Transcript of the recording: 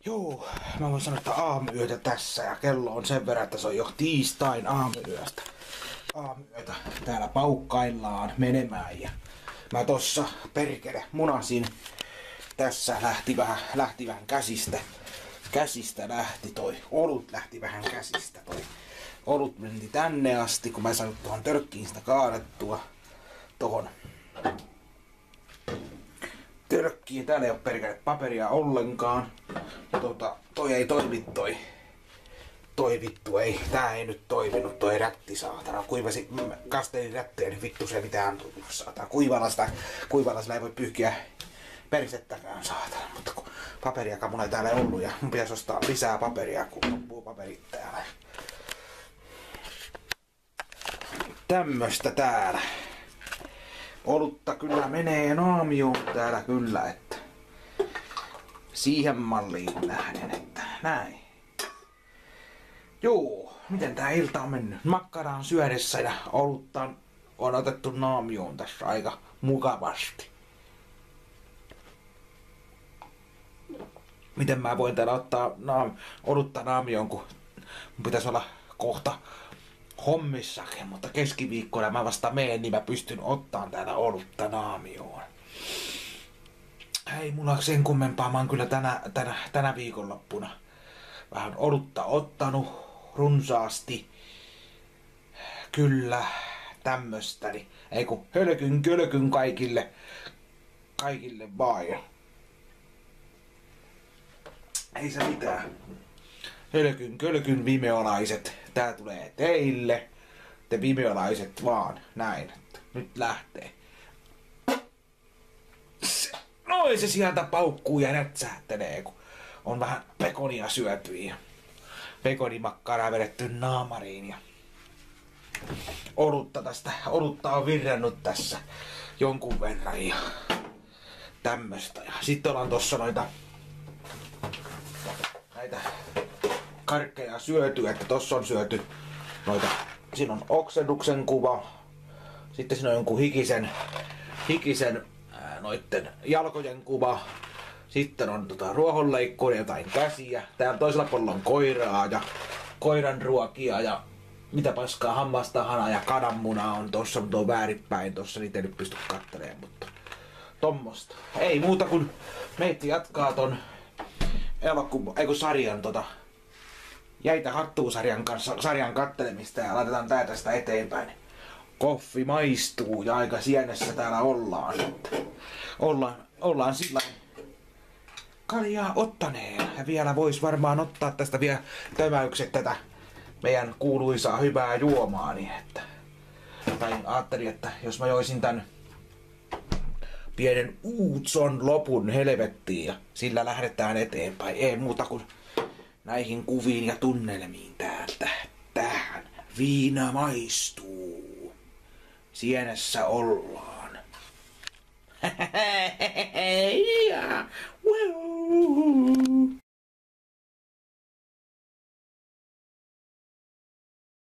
Joo, mä voin sanoa, että aamuyötä tässä ja kello on sen verran, että se on jo tiistain aamuyöstä. Aamuyötä täällä paukkaillaan menemään ja mä tossa perkele munasin. Tässä lähti vähän käsistä. Käsistä lähti toi olut lähti vähän käsistä toi. Olut meni tänne asti, kun mä sain tuohon törkkiin sitä kaadettua. Tohon törkkiin. Täällä ei oo perkele paperia ollenkaan. Toi ei toimi toi vittu ei. Tää ei nyt toiminut toi rätti saatana. Kuivasi kastelin rätteen, niin vittu se mitään tullut saatana. Kuivalla ei voi pyyhkiä persettäkään saatana. Mutta kun paperiakaan mun ei täällä ollut ja mun pitäisi ostaa lisää paperia, kun loppuu paperit täällä. Tämmöstä täällä. Olutta kyllä menee naamioon täällä kyllä, että siihen malliin nähden, että näin. Joo, miten tää ilta on mennyt? Makkaraa syödessä ja olutta on otettu naamioon tässä aika mukavasti. Miten mä voin täällä ottaa olutta naamioon, kun mun pitäisi olla kohta hommissakin, mutta keskiviikkona mä vasta meen, niin mä pystyn ottaan täällä olutta naamioon. Ei mulla sen kummempaa, mä oon kyllä tänä viikonloppuna vähän olutta ottanut runsaasti. Kyllä, tämmöstäni. Ei kun hölkyn kaikille vaan. Ei se mitään. Hölkyn vimeolaiset, tää tulee teille. Te vimeolaiset vaan, näin. Nyt lähtee. Noin se sieltä paukkuu ja nätsähtelee, kun on vähän pekonia syöty ja pekonimakkaraa vedetty naamariin ja olutta on virrannut tässä jonkun verran ja tämmöstä. Ja sitten ollaan tossa näitä karkkeja syöty, että tossa on syöty noita, siinä on oksennuksen kuva, sitten siinä on jonkun hikisen noitten jalkojen kuva, sitten on ruohonleikkuri, jotain käsiä, täällä toisella puolella on koiraa ja koiran ruokia ja mitä paskaa, hammastahana ja kananmuna on tossa, mutta on väärinpäin tossa, niitä ei nyt pysty kattelemaan, mutta tommosta. Ei muuta kuin meitä jatkaa ton sarjan Jäitä hattuun sarjan kattelemista ja laitetaan tää tästä eteenpäin. Koffi maistuu ja aika sienessä täällä ollaan. Ollaan sillä kaljaa ottaneen. Ja vielä vois varmaan ottaa tästä vielä tömäykset tätä meidän kuuluisaa hyvää juomaa. Tai ajattelin, että jos mä joisin tän pienen uutson lopun helvettiin ja sillä lähdetään eteenpäin. Ei muuta kuin näihin kuviin ja tunnelmiin täältä. Tähän viina maistuu. Sienessä ollaan.